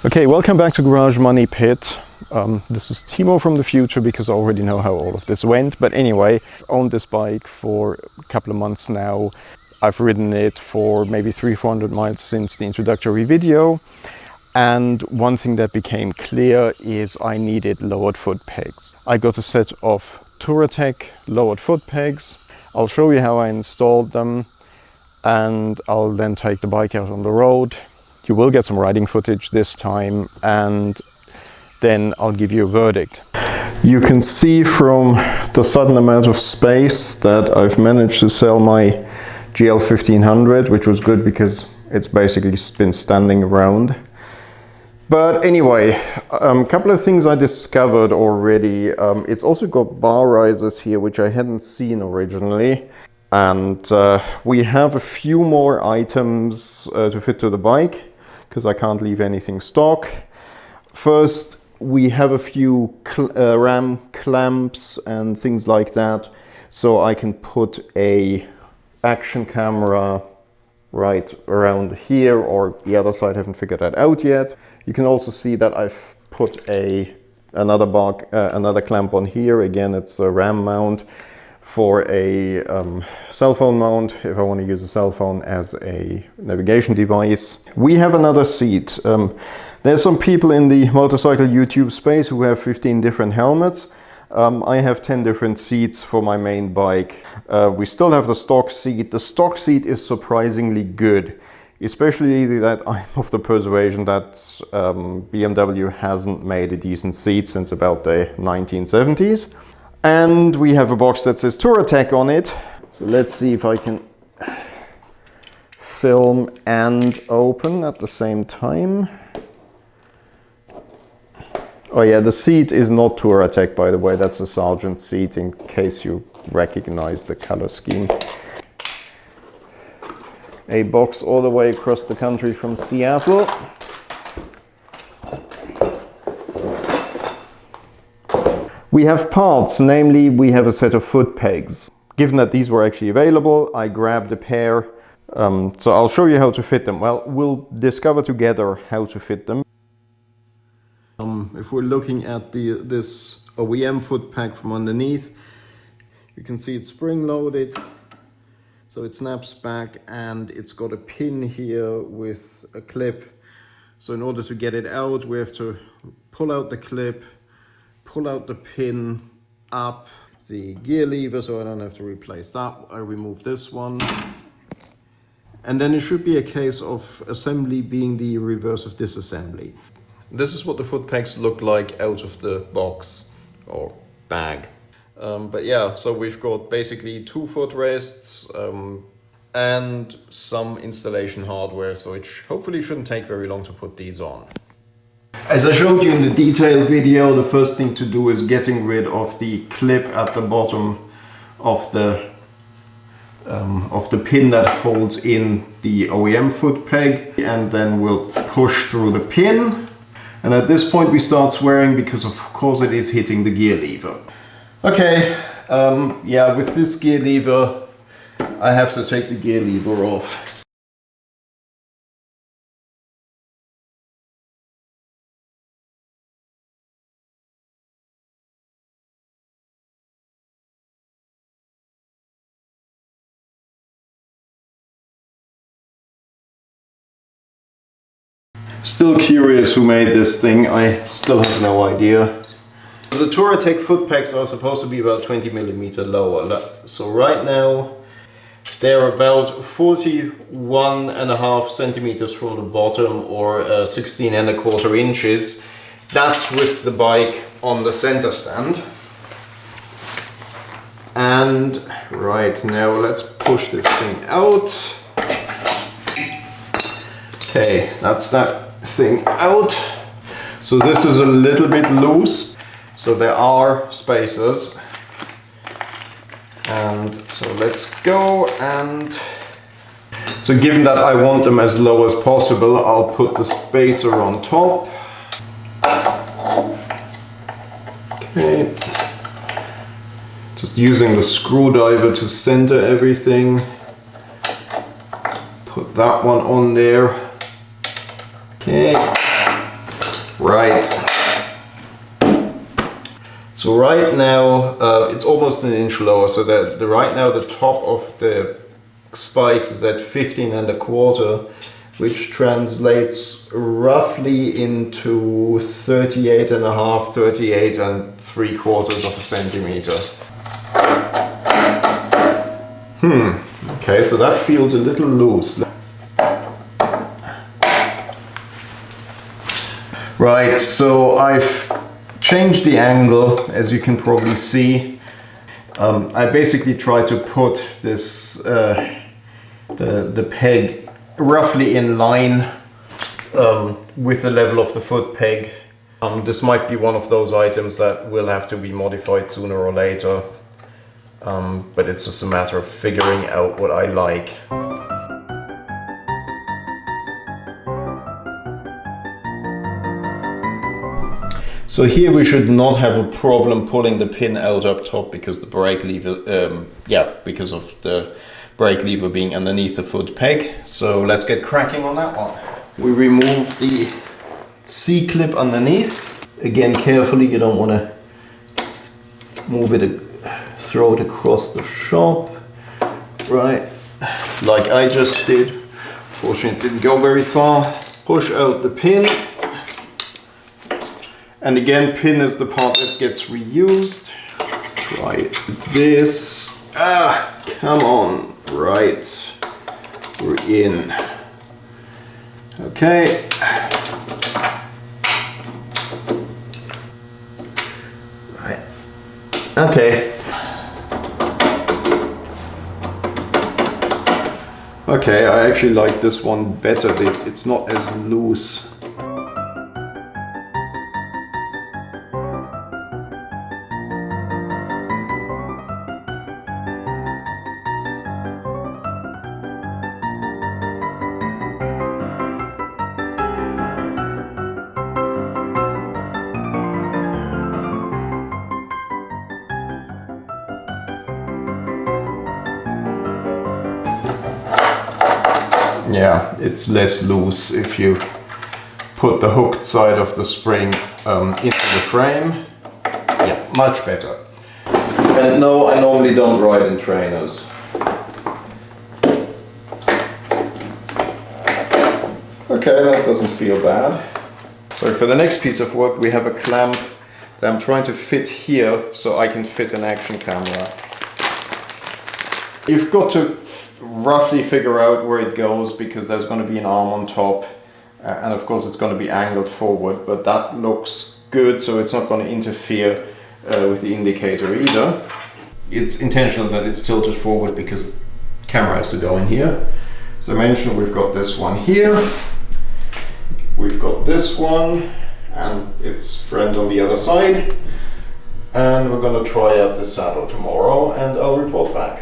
Okay, welcome back to Garage Money Pit. This is Timo from the future because I already know how all of this went. But anyway, I've owned this bike for a couple of months now. I've ridden it for maybe 300-400 miles since the introductory video. And one thing that became clear is I needed lowered foot pegs. I got a set of Touratech lowered foot pegs. I'll show you how I installed them and I'll then take the bike out on the road. You will get some riding footage this time and then I'll give you a verdict. You can see from the sudden amount of space that I've managed to sell my GL 1500, which was good because it's basically been standing around. But anyway, a couple of things I discovered already. It's also got bar risers here, which I hadn't seen originally. And we have a few more items to fit to the bike, because I can't leave anything stock. First, we have a few ram clamps and things like that, so I can put a action camera right around here, or the other side. Haven't figured that out yet. You can also see that I've put another clamp on here. Again, it's a ram mount for a cell phone mount, if I want to use a cell phone as a navigation device. We have another seat. There's some people in the motorcycle YouTube space who have 15 different helmets. I have 10 different seats for my main bike. We still have the stock seat. The stock seat is surprisingly good, especially that I'm of the persuasion that BMW hasn't made a decent seat since about the 1970s. And we have a box that says Touratech on it. So let's see if I can film and open at the same time. Oh yeah, the seat is not Touratech, by the way. That's a Sargent seat, in case you recognize the color scheme. A box all the way across the country from Seattle. We have parts, namely we have a set of foot pegs. Given that these were actually available, I grabbed a pair. So I'll show you how to fit them. Well, we'll discover together how to fit them. If we're looking at this OEM foot peg from underneath, you can see it's spring-loaded. So it snaps back and it's got a pin here with a clip. So in order to get it out, we have to pull out the clip, pull out the pin, up the gear lever so I don't have to replace that. I remove this one. And then it should be a case of assembly being the reverse of disassembly. This is what the foot pegs look like out of the box or bag. But yeah, so we've got basically 2 footrests and some installation hardware, so it hopefully shouldn't take very long to put these on. As I showed you in the detailed video, the first thing to do is getting rid of the clip at the bottom of the pin that holds in the OEM foot peg, and then we'll push through the pin. And at this point we start swearing because of course it is hitting the gear lever. Okay, yeah, with this gear lever I have to take the gear lever off. Still curious who made this thing, I still have no idea. The Touratech foot pegs are supposed to be about 20mm lower. So right now they're about 41.5 centimeters from the bottom, or 16.25 inches. That's with the bike on the center stand. And right now let's push this thing out. Okay, that's that thing out. So this is a little bit loose, so there are spacers, and so let's go. And so given that I want them as low as possible, I'll put the spacer on top. Okay, just using the screwdriver to center everything. Put that one on there. Okay, Right. So right now it's almost an inch lower. So that right now the top of the spikes is at 15.25, which translates roughly into 38.5, 38.75 of a centimeter. Okay, so that feels a little loose. Right, so I've changed the angle, as you can probably see. I basically try to put this the peg roughly in line with the level of the foot peg. This might be one of those items that will have to be modified sooner or later, but it's just a matter of figuring out what I like. So here we should not have a problem pulling the pin out up top because the brake lever, because of the brake lever being underneath the foot peg. So let's get cracking on that one. We remove the C-clip underneath. Again, carefully, you don't want to move it, throw it across the shop, right, like I just did. Fortunately, it didn't go very far. Push out the pin. And again, pin is the part that gets reused. Let's try this. Come on. Right. We're in. Okay. Right. Okay. Okay, I actually like this one better. It's not as loose. Yeah, it's less loose if you put the hooked side of the spring into the frame. Yeah, much better. And no, I normally don't ride in trainers. Okay, that doesn't feel bad. So for the next piece of work we have a clamp that I'm trying to fit here so I can fit an action camera. You've got to roughly figure out where it goes because there's going to be an arm on top and of course it's going to be angled forward, but that looks good, so it's not going to interfere with the indicator either. It's intentional that it's tilted forward because the camera has to go in here. As I mentioned, we've got this one here, we've got this one and its friend on the other side, and we're going to try out the saddle tomorrow and I'll report back.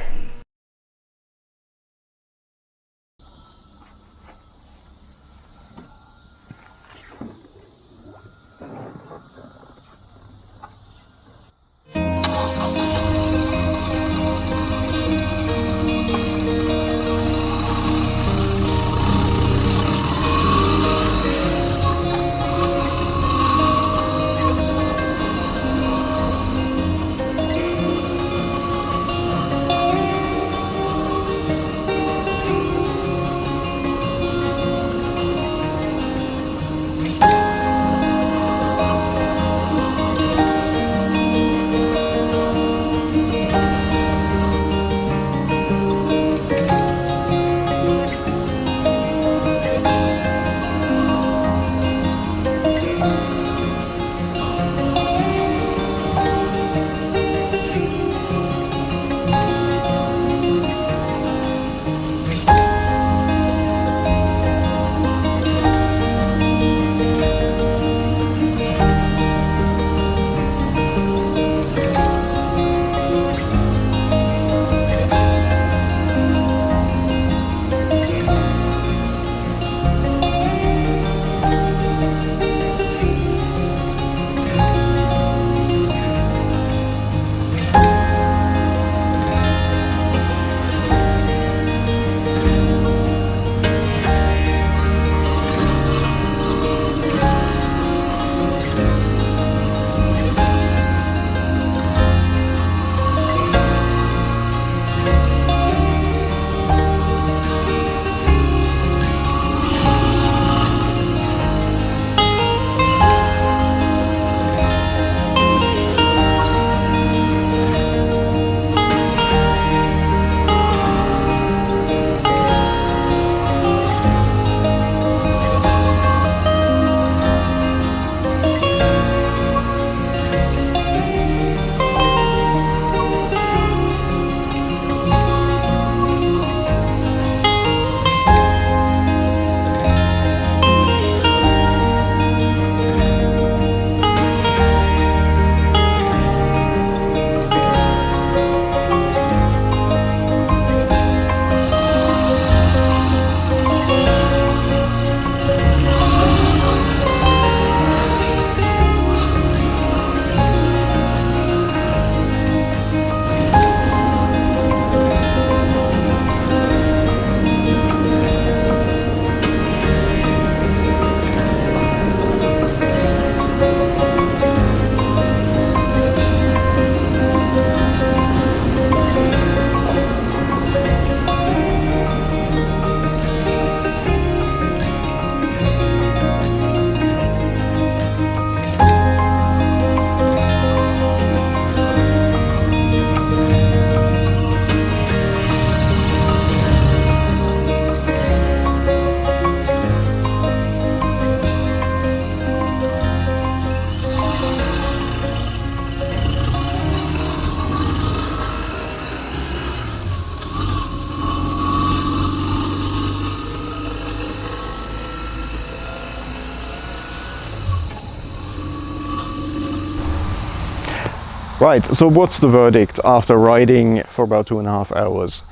Right, so what's the verdict after riding for about 2.5 hours?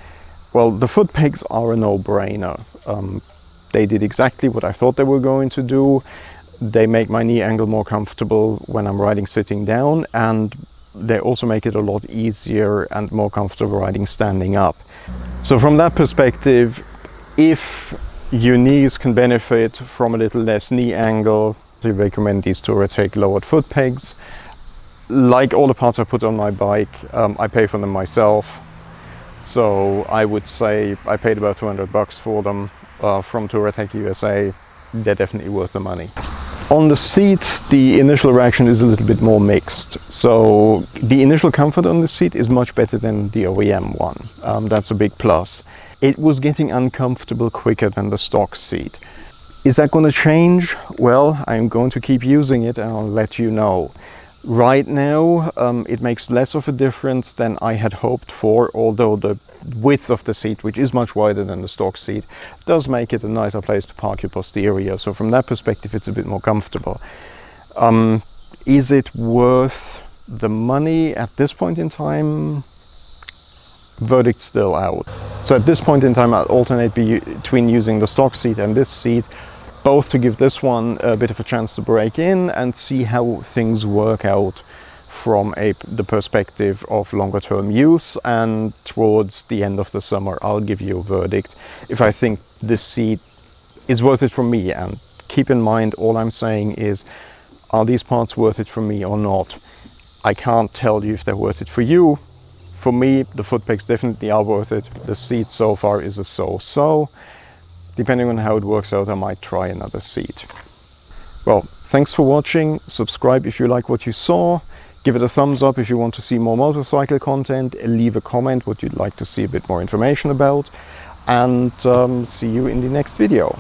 Well, the foot pegs are a no-brainer. They did exactly what I thought they were going to do. They make my knee angle more comfortable when I'm riding sitting down, and they also make it a lot easier and more comfortable riding standing up. So from that perspective, if your knees can benefit from a little less knee angle, I recommend these Touratech lowered foot pegs. Like all the parts I put on my bike, I pay for them myself. So I would say I paid about 200 bucks for them from Touratech USA. They're definitely worth the money. On the seat, the initial reaction is a little bit more mixed. So the initial comfort on the seat is much better than the OEM one. That's a big plus. It was getting uncomfortable quicker than the stock seat. Is that going to change? Well, I'm going to keep using it and I'll let you know. Right now, it makes less of a difference than I had hoped for, although the width of the seat, which is much wider than the stock seat, does make it a nicer place to park your posterior. So from that perspective, it's a bit more comfortable. Is it worth the money at this point in time? Verdict still out. So at this point in time, I'll alternate between using the stock seat and this seat, both to give this one a bit of a chance to break in and see how things work out from the perspective of longer term use, and towards the end of the summer I'll give you a verdict if I think this seat is worth it for me. And keep in mind, all I'm saying is, are these parts worth it for me or not? I can't tell you if they're worth it for you. For me, the foot pegs definitely are worth it. The seat so far is a so-so. Depending on how it works out, I might try another seat. Well, thanks for watching. Subscribe if you like what you saw. Give it a thumbs up if you want to see more motorcycle content. Leave a comment what you'd like to see a bit more information about. And see you in the next video.